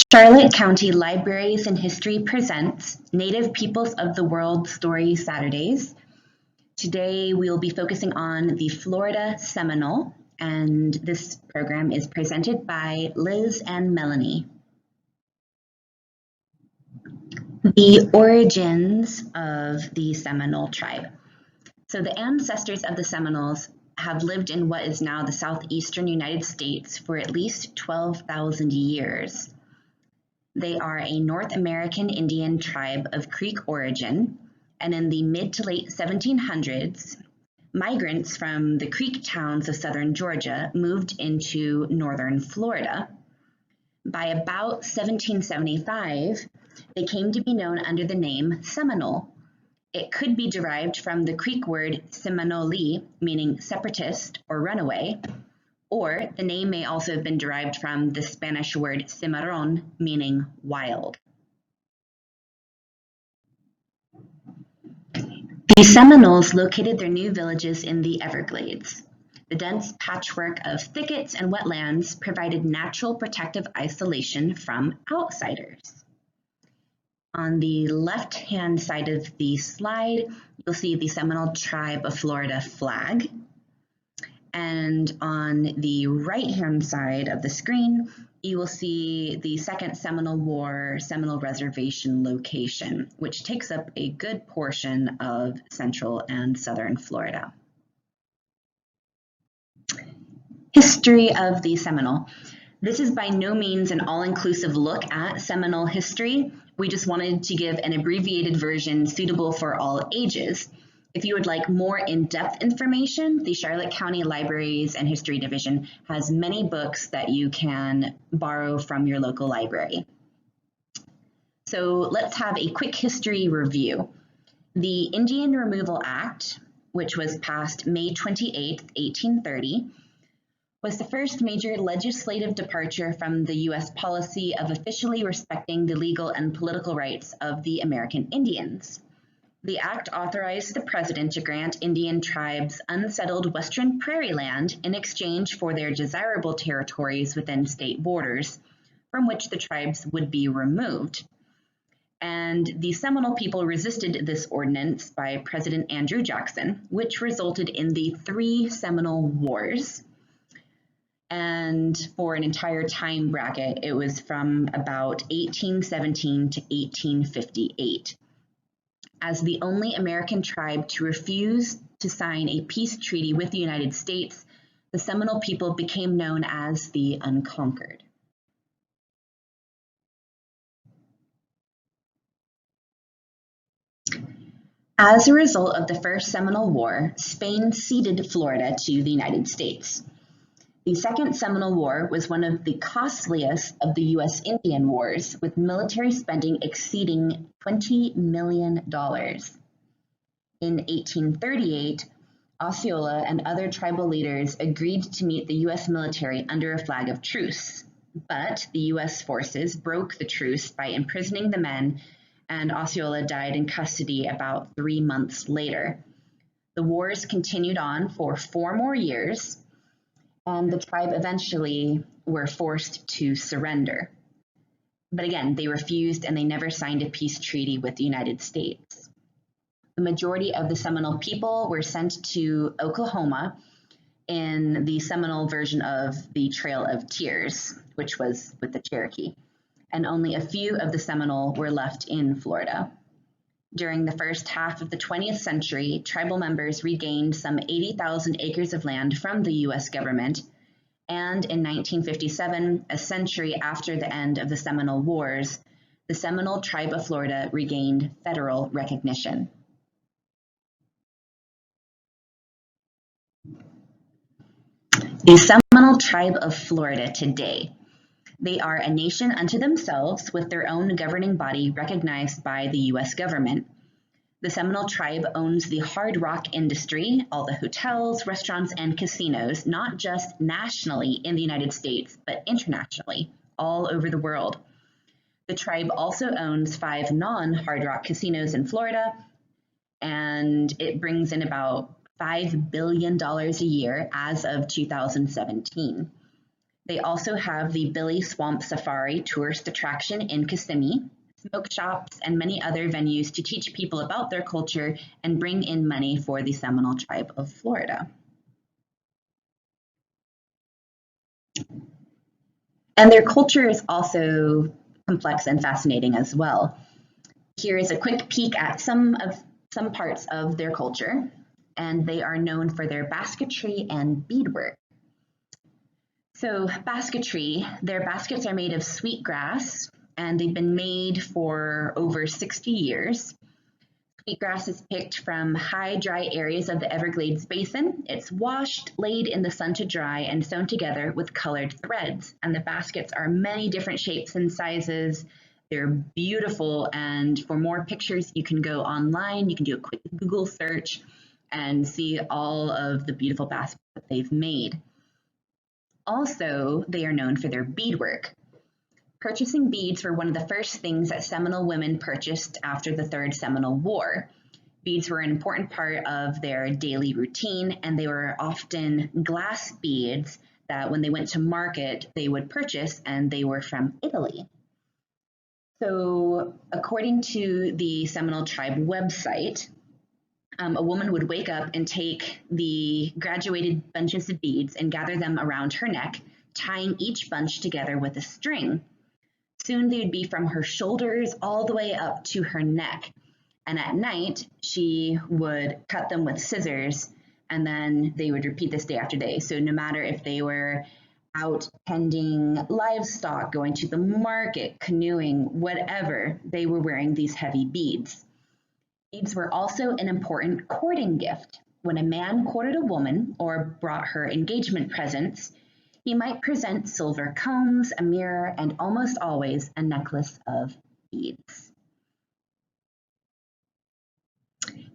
Charlotte County Libraries and History presents Native Peoples of the World Story Saturdays. Today we'll be focusing on the Florida Seminole, and this program is presented by Liz and Melanie. The origins of the Seminole tribe. So the ancestors of the Seminoles have lived in what is now the southeastern United States for at least 12,000 years. They are a North American Indian tribe of Creek origin, and in the mid to late 1700s, migrants from the Creek towns of southern Georgia moved into northern Florida. By about 1775, they came to be known under the name Seminole. It could be derived from the Creek word Seminole, meaning separatist or runaway, or the name may also have been derived from the Spanish word cimarrón, meaning wild. The Seminoles located their new villages in the Everglades. The dense patchwork of thickets and wetlands provided natural protective isolation from outsiders. On the left-hand side of the slide, you'll see the Seminole Tribe of Florida flag. And on the right-hand side of the screen, you will see the Second Seminole War Seminole Reservation location, which takes up a good portion of central and southern Florida. History of the Seminole. This is by no means an all-inclusive look at Seminole history. We just wanted to give an abbreviated version suitable for all ages. If you would like more in-depth information, the Charlotte County Libraries and History Division has many books that you can borrow from your local library. So let's have a quick history review. The Indian Removal Act, which was passed May 28, 1830, was the first major legislative departure from the U.S. policy of officially respecting the legal and political rights of the American Indians. The act authorized the president to grant Indian tribes unsettled western prairie land in exchange for their desirable territories within state borders, from which the tribes would be removed. And the Seminole people resisted this ordinance by President Andrew Jackson, which resulted in the 3 Seminole Wars. And for an entire time bracket, it was from about 1817 to 1858. As the only American tribe to refuse to sign a peace treaty with the United States, the Seminole people became known as the Unconquered. As a result of the First Seminole War, Spain ceded Florida to the United States. The Second Seminole War was one of the costliest of the U.S. Indian Wars, with military spending exceeding $20 million. In 1838, Osceola and other tribal leaders agreed to meet the U.S. military under a flag of truce, but the U.S. forces broke the truce by imprisoning the men, and Osceola died in custody about 3 months later. The wars continued on for 4 more years, and the tribe eventually were forced to surrender. But again, they refused and they never signed a peace treaty with the United States. The majority of the Seminole people were sent to Oklahoma in the Seminole version of the Trail of Tears, which was with the Cherokee, and only a few of the Seminole were left in Florida. During the first half of the 20th century, tribal members regained some 80,000 acres of land from the U.S. government, and in 1957, a century after the end of the Seminole Wars, the Seminole Tribe of Florida regained federal recognition. The Seminole Tribe of Florida today. They are a nation unto themselves with their own governing body recognized by the U.S. government. The Seminole tribe owns the hard rock industry, all the hotels, restaurants, and casinos, not just nationally in the United States, but internationally, all over the world. The tribe also owns 5 non-hard rock casinos in Florida, and it brings in about $5 billion a year as of 2017. They also have the Billy Swamp Safari tourist attraction in Kissimmee, smoke shops, and many other venues to teach people about their culture and bring in money for the Seminole tribe of Florida. And their culture is also complex and fascinating as well. Here is a quick peek at some parts of their culture, and they are known for their basketry and beadwork. So basketry, their baskets are made of sweetgrass, and they've been made for over 60 years. Sweetgrass is picked from high, dry areas of the Everglades Basin. It's washed, laid in the sun to dry, and sewn together with colored threads. And the baskets are many different shapes and sizes. They're beautiful, and for more pictures, you can go online. You can do a quick Google search and see all of the beautiful baskets that they've made. Also, they are known for their beadwork. Purchasing beads were one of the first things that Seminole women purchased after the Third Seminole War. Beads were an important part of their daily routine, and they were often glass beads that when they went to market, they would purchase, and they were from Italy. So according to the Seminole Tribe website, a woman would wake up and take the graduated bunches of beads and gather them around her neck, tying each bunch together with a string. Soon they would be from her shoulders all the way up to her neck. And at night, she would cut them with scissors, and then they would repeat this day after day. So no matter if they were out tending livestock, going to the market, canoeing, whatever, they were wearing these heavy beads. Beads were also an important courting gift. When a man courted a woman or brought her engagement presents, he might present silver combs, a mirror, and almost always a necklace of beads.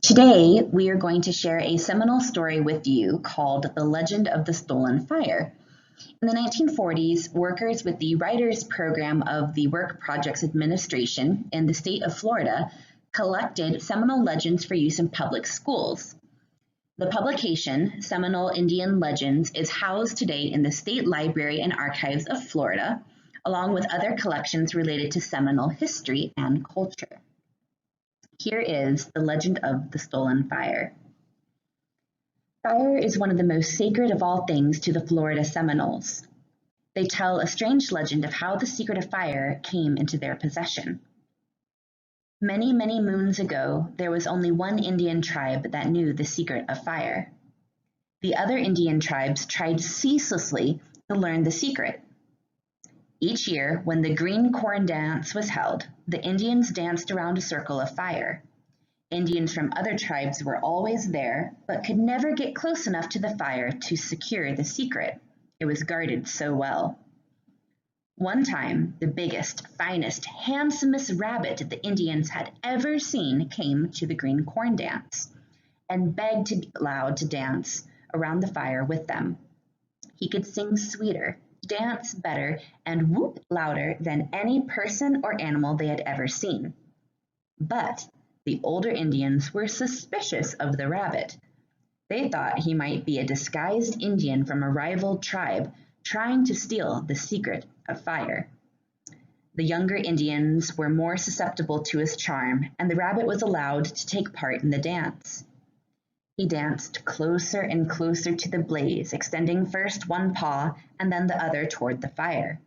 Today, we are going to share a Seminole story with you called The Legend of the Stolen Fire. In the 1940s, workers with the Writers Program of the Work Projects Administration in the state of Florida collected Seminole legends for use in public schools. The publication, Seminole Indian Legends, is housed today in the State Library and Archives of Florida, along with other collections related to Seminole history and culture. Here is the legend of the stolen fire. Fire is one of the most sacred of all things to the Florida Seminoles. They tell a strange legend of how the secret of fire came into their possession. Many, many moons ago, there was only one Indian tribe that knew the secret of fire. The other Indian tribes tried ceaselessly to learn the secret. Each year, when the green corn dance was held, the Indians danced around a circle of fire. Indians from other tribes were always there, but could never get close enough to the fire to secure the secret. It was guarded so well. One time, the biggest, finest, handsomest rabbit the Indians had ever seen came to the green corn dance and begged to be allowed to dance around the fire with them. He could sing sweeter, dance better, and whoop louder than any person or animal they had ever seen. But the older Indians were suspicious of the rabbit. They thought he might be a disguised Indian from a rival tribe trying to steal the secret of fire. The younger Indians were more susceptible to his charm, and the rabbit was allowed to take part in the dance. He danced closer and closer to the blaze, extending first one paw and then the other toward the fire.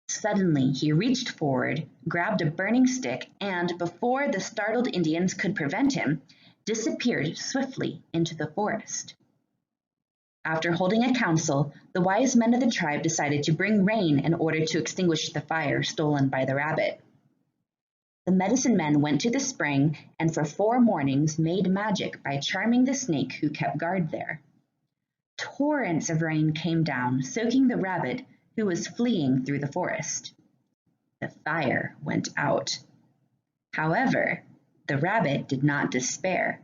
Suddenly, he reached forward, grabbed a burning stick, and before the startled Indians could prevent him, disappeared swiftly into the forest. After holding a council, the wise men of the tribe decided to bring rain in order to extinguish the fire stolen by the rabbit. The medicine men went to the spring and for 4 mornings made magic by charming the snake who kept guard there. Torrents of rain came down, soaking the rabbit who was fleeing through the forest. The fire went out. However, the rabbit did not despair,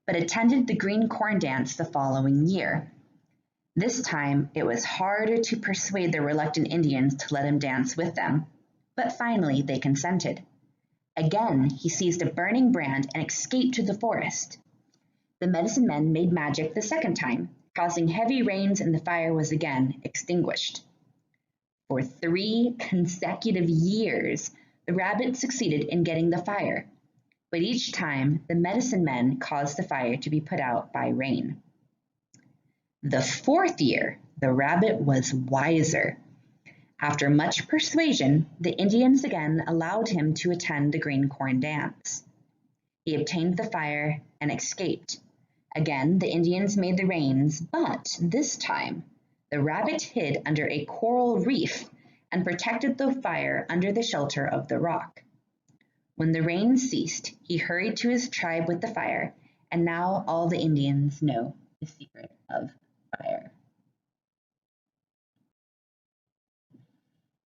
but attended the green corn dance the following year. This time, it was harder to persuade the reluctant Indians to let him dance with them, but finally they consented. Again, he seized a burning brand and escaped to the forest. The medicine men made magic the second time, causing heavy rains, and the fire was again extinguished. For 3 consecutive years, the rabbit succeeded in getting the fire, but each time the medicine men caused the fire to be put out by rain. The 4th year, the rabbit was wiser. After much persuasion, the Indians again allowed him to attend the green corn dance. He obtained the fire and escaped. Again, the Indians made the rains, but this time, the rabbit hid under a coral reef and protected the fire under the shelter of the rock. When the rain ceased, he hurried to his tribe with the fire, and now all the Indians know the secret of fire.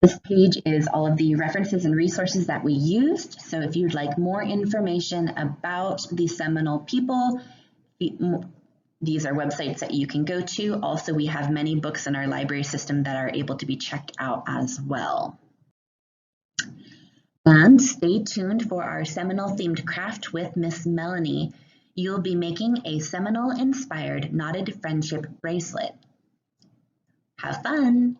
This page is all of the references and resources that we used, so if you'd like more information about the Seminole people, these are websites that you can go to. Also, we have many books in our library system that are able to be checked out as well. And stay tuned for our Seminole themed craft with Miss Melanie. You'll be making a Seminole-inspired knotted friendship bracelet. Have fun!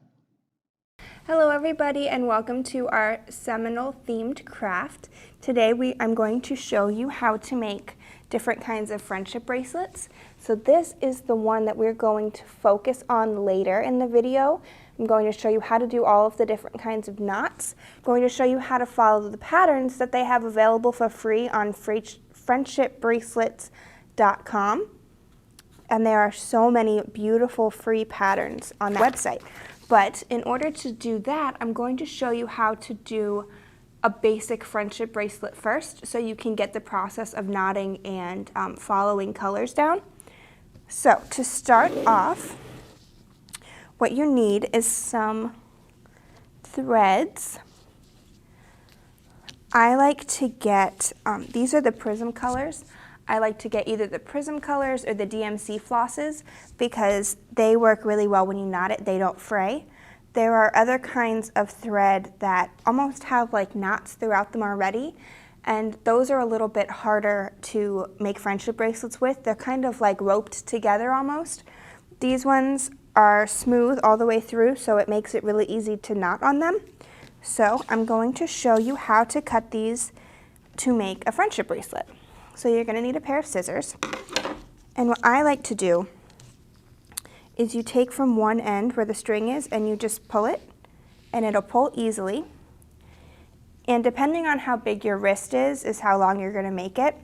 Hello everybody and welcome to our Seminole themed craft. Today I'm going to show you how to make different kinds of friendship bracelets. So this is the one that we're going to focus on later in the video. I'm going to show you how to do all of the different kinds of knots. I'm going to show you how to follow the patterns that they have available for free on friendshipbracelets.com. And there are so many beautiful free patterns on the website. But in order to do that, I'm going to show you how to do a basic friendship bracelet first so you can get the process of knotting and following colors down. So to start off, what you need is some threads. I like to get, these are the prism colors. I like to get either the prism colors or the DMC flosses because they work really well when you knot it. They don't fray. There are other kinds of thread that almost have like knots throughout them already, and those are a little bit harder to make friendship bracelets with. They're kind of like roped together almost. These ones are smooth all the way through, so it makes it really easy to knot on them. So I'm going to show you how to cut these to make a friendship bracelet. So you're going to need a pair of scissors, and what I like to do is you take from one end where the string is and you just pull it, and it'll pull easily. And depending on how big your wrist is how long you're going to make it.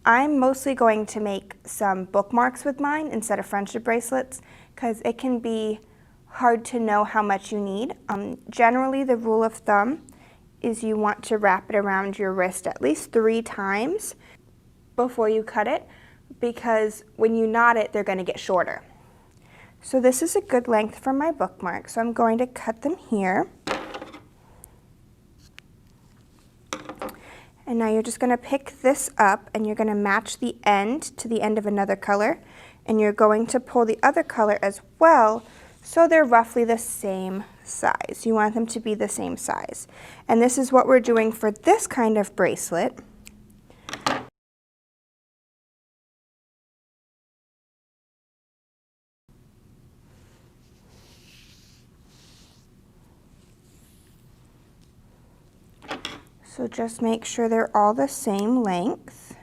I'm mostly going to make some bookmarks with mine instead of friendship bracelets because it can be hard to know how much you need. Generally, the rule of thumb is you want to wrap it around your wrist at least 3 times before you cut it, because when you knot it, they're going to get shorter. So this is a good length for my bookmark, so I'm going to cut them here. And now you're just going to pick this up and you're going to match the end to the end of another color, and you're going to pull the other color as well so they're roughly the same size. You want them to be the same size. And this is what we're doing for this kind of bracelet. So just make sure they're all the same length.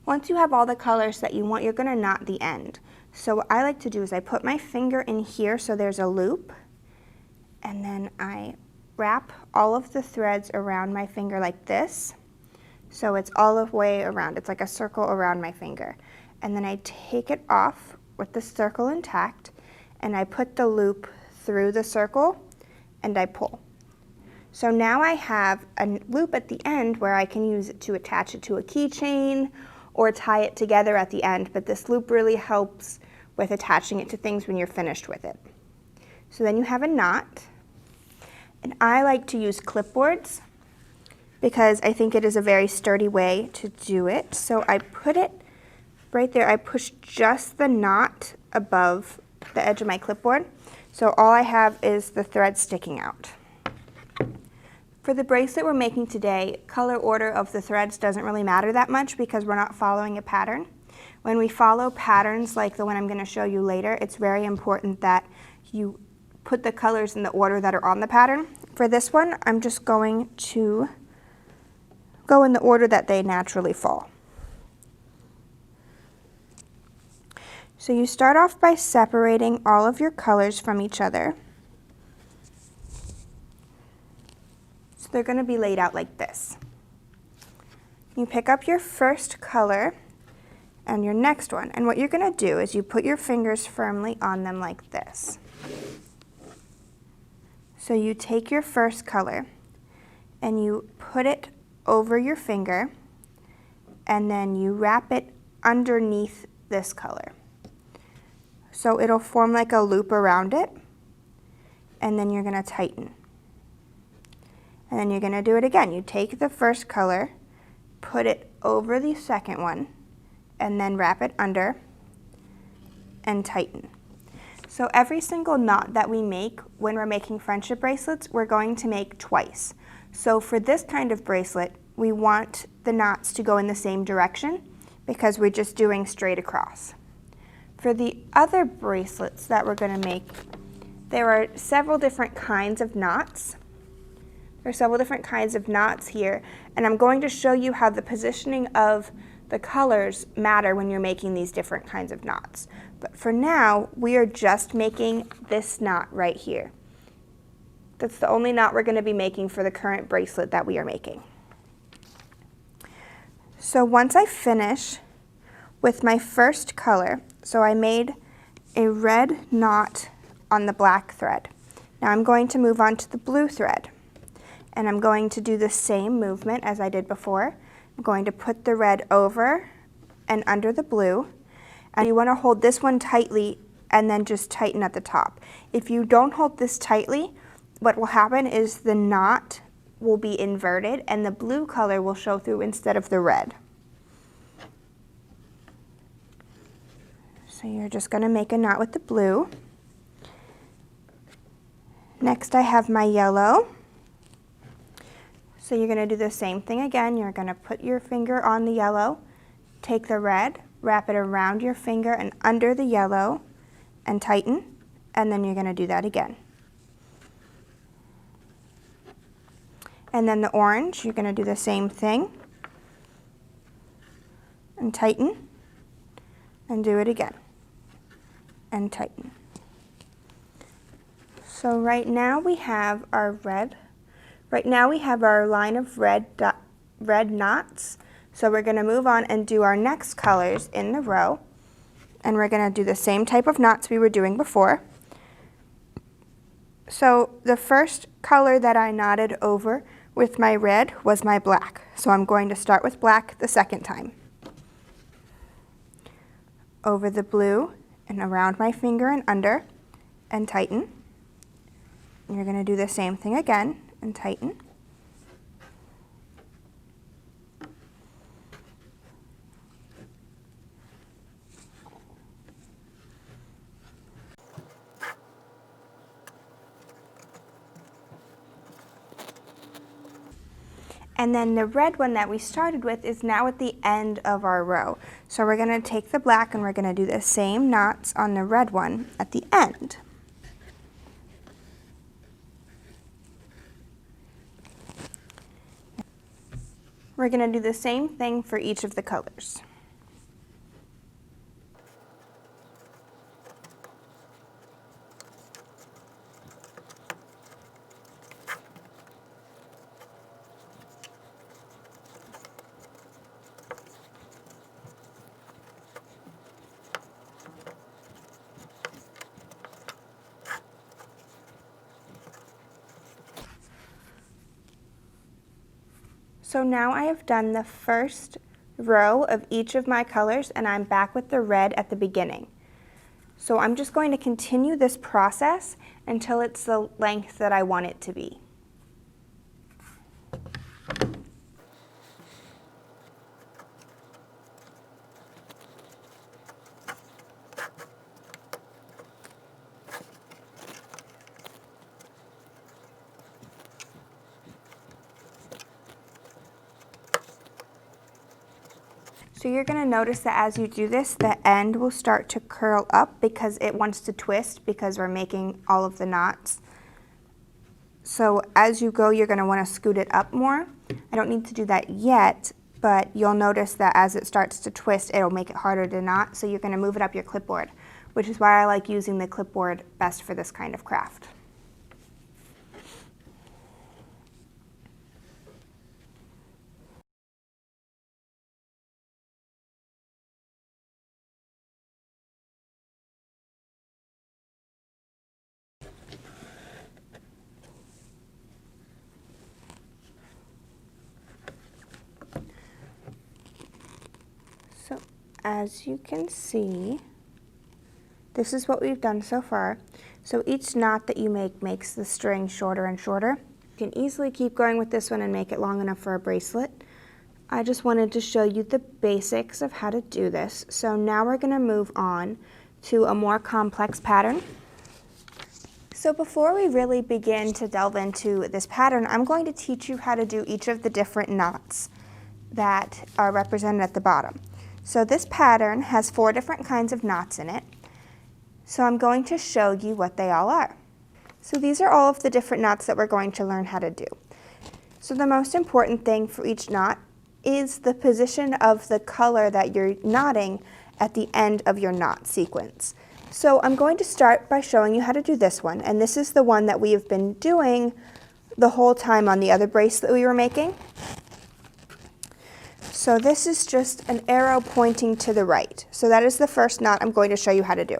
Once you have all the colors that you want, you're going to knot the end. So what I like to do is I put my finger in here so there's a loop, and then I wrap all of the threads around my finger like this, so it's all the way around. It's like a circle around my finger. And then I take it off with the circle intact, and I put the loop through the circle, and I pull. So now I have a loop at the end where I can use it to attach it to a keychain or tie it together at the end, but this loop really helps with attaching it to things when you're finished with it. So then you have a knot. And I like to use clipboards because I think it is a very sturdy way to do it. So I put it right there. I push just the knot above the edge of my clipboard. So all I have is the thread sticking out. For the bracelet we're making today, color order of the threads doesn't really matter that much because we're not following a pattern. When we follow patterns like the one I'm going to show you later, it's very important that you put the colors in the order that are on the pattern. For this one, I'm just going to go in the order that they naturally fall. So you start off by separating all of your colors from each other. So they're going to be laid out like this. You pick up your first color and your next one, and what you're going to do is you put your fingers firmly on them like this. So you take your first color and you put it over your finger, and then you wrap it underneath this color. So it'll form like a loop around it, and then you're going to tighten. And then you're going to do it again. You take the first color, put it over the second one, and then wrap it under and tighten. So every single knot that we make when we're making friendship bracelets, we're going to make twice. So for this kind of bracelet, we want the knots to go in the same direction because we're just doing straight across. For the other bracelets that we're going to make, there are several different kinds of knots. There are several different kinds of knots here, and I'm going to show you how the positioning of the colors matter when you're making these different kinds of knots. But for now, we are just making this knot right here. That's the only knot we're going to be making for the current bracelet that we are making. So once I finish with my first color, so I made a red knot on the black thread. Now I'm going to move on to the blue thread, and I'm going to do the same movement as I did before. I'm going to put the red over and under the blue, and you want to hold this one tightly and then just tighten at the top. If you don't hold this tightly, what will happen is the knot will be inverted and the blue color will show through instead of the red. So you're just going to make a knot with the blue. Next I have my yellow. So you're going to do the same thing again. You're going to put your finger on the yellow, take the red, wrap it around your finger and under the yellow and tighten, and then you're going to do that again. And then the orange, you're going to do the same thing and tighten and do it again and tighten. So right now we have our red. Right now we have our line of red knots. So we're going to move on and do our next colors in the row. And we're going to do the same type of knots we were doing before. So the first color that I knotted over with my red was my black. So I'm going to start with black the second time. Over the blue and around my finger and under and tighten. And you're going to do the same thing again and tighten. And then the red one that we started with is now at the end of our row. So we're going to take the black and we're going to do the same knots on the red one at the end. We're going to do the same thing for each of the colors. So now I have done the first row of each of my colors and I'm back with the red at the beginning. So I'm just going to continue this process until it's the length that I want it to be. So you're going to notice that as you do this, the end will start to curl up because it wants to twist because we're making all of the knots. So as you go, you're going to want to scoot it up more. I don't need to do that yet, but you'll notice that as it starts to twist, it'll make it harder to knot. So you're going to move it up your clipboard, which is why I like using the clipboard best for this kind of craft. So as you can see, this is what we've done so far. So each knot that you make makes the string shorter and shorter. You can easily keep going with this one and make it long enough for a bracelet. I just wanted to show you the basics of how to do this. So now we're going to move on to a more complex pattern. So before we really begin to delve into this pattern, I'm going to teach you how to do each of the different knots that are represented at the bottom. So this pattern has 4 different kinds of knots in it. So I'm going to show you what they all are. So these are all of the different knots that we're going to learn how to do. So the most important thing for each knot is the position of the color that you're knotting at the end of your knot sequence. So I'm going to start by showing you how to do this one, and this is the one that we have been doing the whole time on the other bracelet we were making. So this is just an arrow pointing to the right. So that is the first knot I'm going to show you how to do.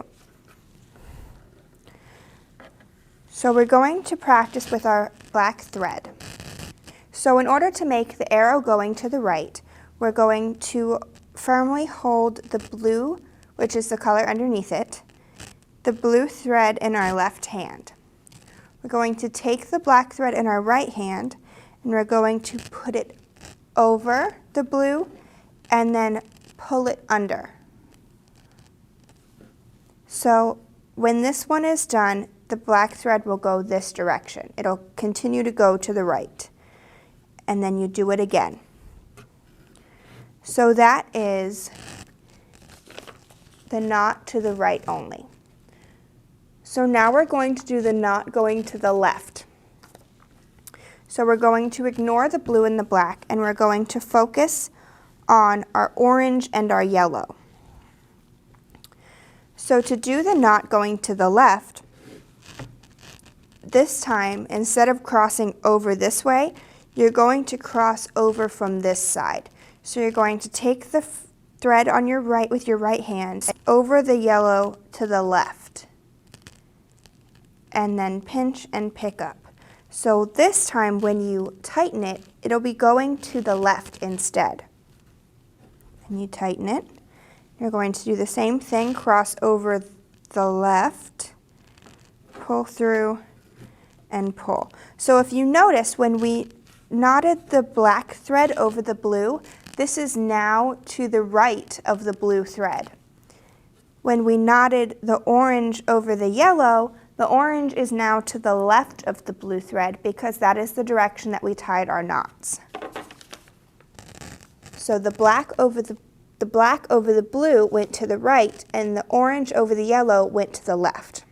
So we're going to practice with our black thread. So in order to make the arrow going to the right, we're going to firmly hold the blue, which is the color underneath it, the blue thread in our left hand. We're going to take the black thread in our right hand and we're going to put it over the blue and then pull it under. So when this one is done, the black thread will go this direction. It'll continue to go to the right. And then you do it again. So that is the knot to the right only. So now we're going to do the knot going to the left. So we're going to ignore the blue and the black, and we're going to focus on our orange and our yellow. So to do the knot going to the left, this time, instead of crossing over this way, you're going to cross over from this side. So you're going to take the thread on your right with your right hand over the yellow to the left, and then pinch and pick up. So this time when you tighten it, it'll be going to the left instead. And you tighten it. You're going to do the same thing, cross over the left, pull through, and pull. So if you notice, when we knotted the black thread over the blue, this is now to the right of the blue thread. When we knotted the orange over the yellow, the orange is now to the left of the blue thread because that is the direction that we tied our knots. So the black over the blue went to the right and the orange over the yellow went to the left.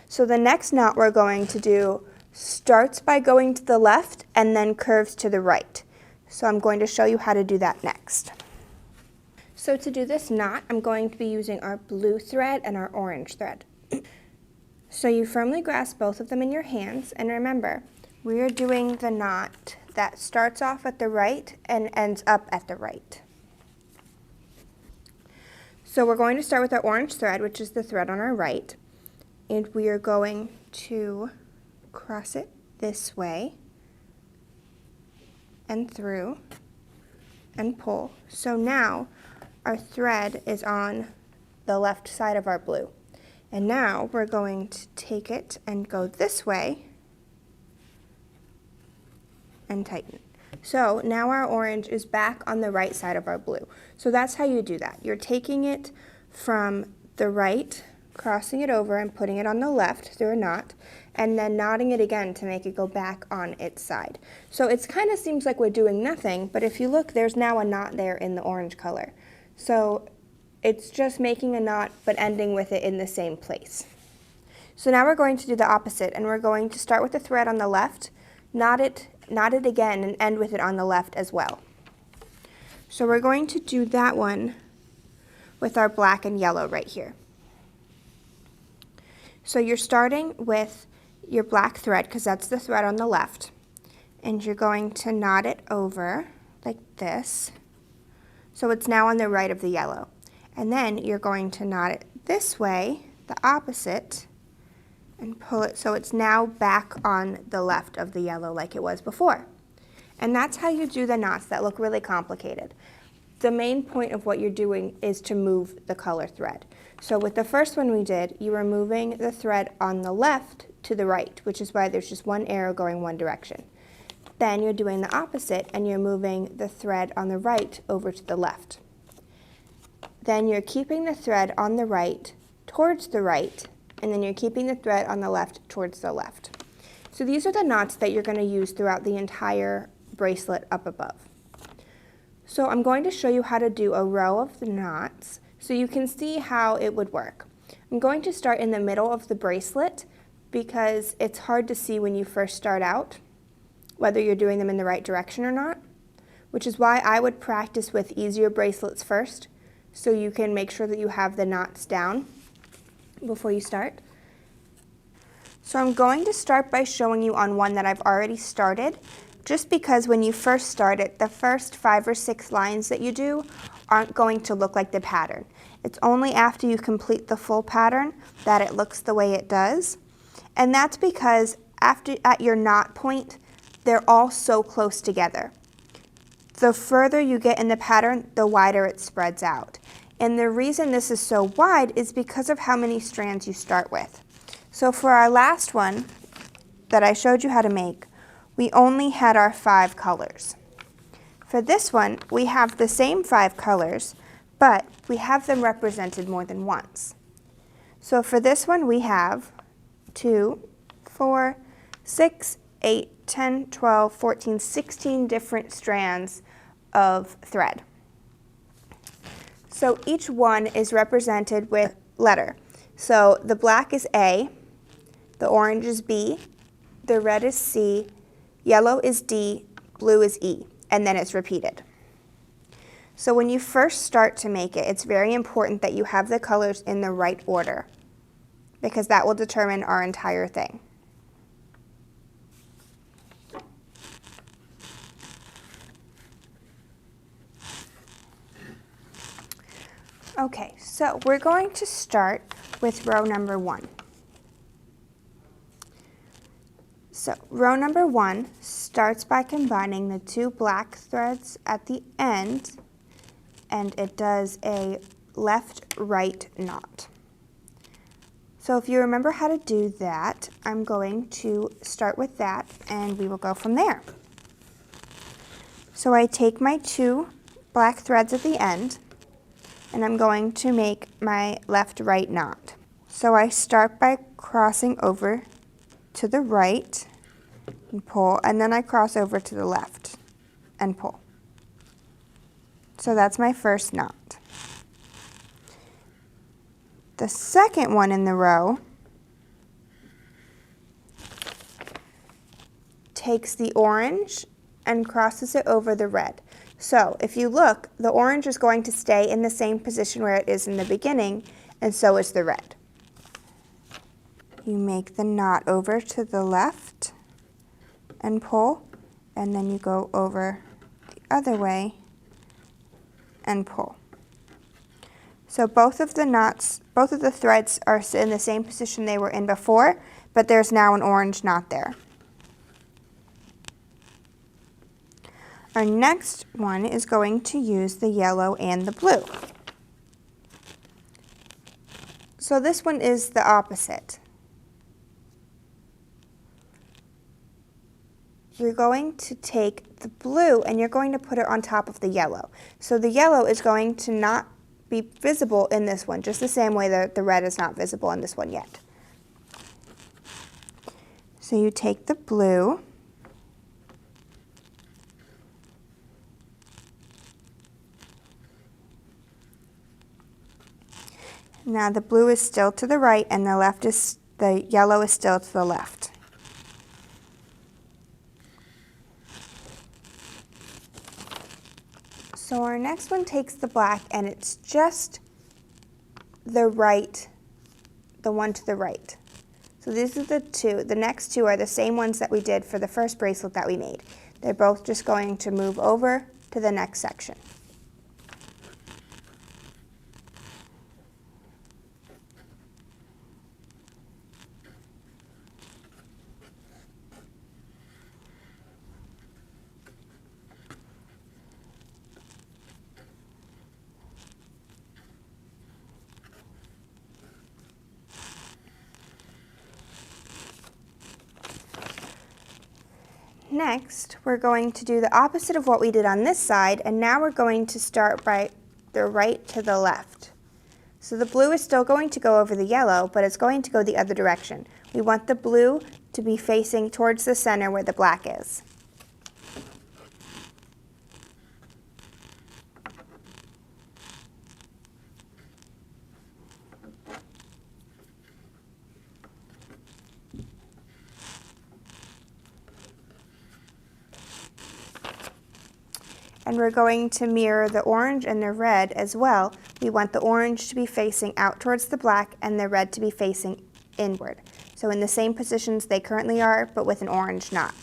So the next knot we're going to do starts by going to the left and then curves to the right. So I'm going to show you how to do that next. So to do this knot, I'm going to be using our blue thread and our orange thread. So you firmly grasp both of them in your hands, and remember, we are doing the knot that starts off at the right and ends up at the right. So we're going to start with our orange thread, which is the thread on our right, and we are going to cross it this way and through and pull. So now our thread is on the left side of our blue. And now we're going to take it and go this way and tighten. So now our orange is back on the right side of our blue. So that's how you do that. You're taking it from the right, crossing it over and putting it on the left through a knot, and then knotting it again to make it go back on its side. So it kind of seems like we're doing nothing, but if you look, there's now a knot there in the orange color. So it's just making a knot but ending with it in the same place. So now we're going to do the opposite, and we're going to start with the thread on the left, knot it again, and end with it on the left as well. So we're going to do that one with our black and yellow right here. So you're starting with your black thread, because that's the thread on the left, and you're going to knot it over like this. So it's now on the right of the yellow. And then you're going to knot it this way, the opposite, and pull it so it's now back on the left of the yellow like it was before. And that's how you do the knots that look really complicated. The main point of what you're doing is to move the color thread. So with the first one we did, you were moving the thread on the left to the right, which is why there's just one arrow going one direction. Then you're doing the opposite, and you're moving the thread on the right over to the left. Then you're keeping the thread on the right towards the right, and then you're keeping the thread on the left towards the left. So these are the knots that you're going to use throughout the entire bracelet up above. So I'm going to show you how to do a row of the knots so you can see how it would work. I'm going to start in the middle of the bracelet because it's hard to see when you first start out whether you're doing them in the right direction or not, which is why I would practice with easier bracelets first so you can make sure that you have the knots down before you start. So I'm going to start by showing you on one that I've already started, just because when you first start it, the first 5 or 6 lines that you do aren't going to look like the pattern. It's only after you complete the full pattern that it looks the way it does. And that's because at your knot point, they're all so close together. The further you get in the pattern, the wider it spreads out. And the reason this is so wide is because of how many strands you start with. So for our last one that I showed you how to make, we only had our 5 colors. For this one, we have the same 5 colors, but we have them represented more than once. So for this one, we have 2, 4, 6, 8, 10, 12, 14, 16 different strands of thread. So each one is represented with letter. So the black is A, the orange is B, the red is C, yellow is D, blue is E, and then it's repeated. So when you first start to make it, it's very important that you have the colors in the right order, because that will determine our entire thing. Okay, so we're going to start with row number 1. So row number 1 starts by combining the 2 black threads at the end, and it does a left-right knot. So if you remember how to do that, I'm going to start with that, and we will go from there. So I take my 2 black threads at the end, and I'm going to make my left-right knot. So I start by crossing over to the right and pull, and then I cross over to the left and pull. So that's my first knot. The second one in the row takes the orange and crosses it over the red. So if you look, the orange is going to stay in the same position where it is in the beginning, and so is the red. You make the knot over to the left and pull, and then you go over the other way and pull. So both of the threads are in the same position they were in before, but there's now an orange knot there. Our next one is going to use the yellow and the blue. So this one is the opposite. You're going to take the blue and you're going to put it on top of the yellow. So the yellow is going to not be visible in this one, just the same way that the red is not visible in this one yet. So you take the blue, now the blue is still to the right and the yellow is still to the left. So our next one takes the black and it's just the one to the right. So these are the two. The next two are the same ones that we did for the first bracelet that we made. They're both just going to move over to the next section. Next, we're going to do the opposite of what we did on this side, and now we're going to start by the right to the left. So the blue is still going to go over the yellow, but it's going to go the other direction. We want the blue to be facing towards the center where the black is. And we're going to mirror the orange and the red as well. We want the orange to be facing out towards the black and the red to be facing inward. So in the same positions they currently are, but with an orange knot.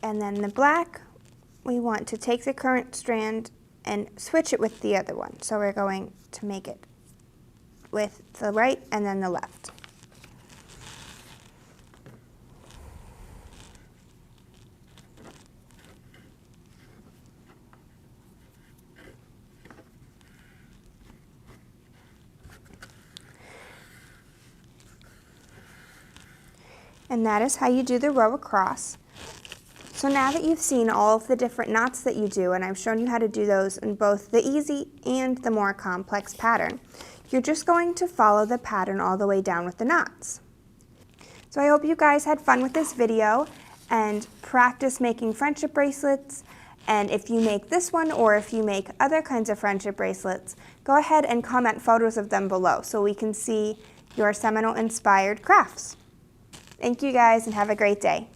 And then the black, we want to take the current strand and switch it with the other one. So we're going to make it with the right and then the left. And that is how you do the row across. So now that you've seen all of the different knots that you do, and I've shown you how to do those in both the easy and the more complex pattern, you're just going to follow the pattern all the way down with the knots. So I hope you guys had fun with this video and practice making friendship bracelets. And if you make this one or if you make other kinds of friendship bracelets, go ahead and comment photos of them below so we can see your Seminole inspired crafts. Thank you guys and have a great day.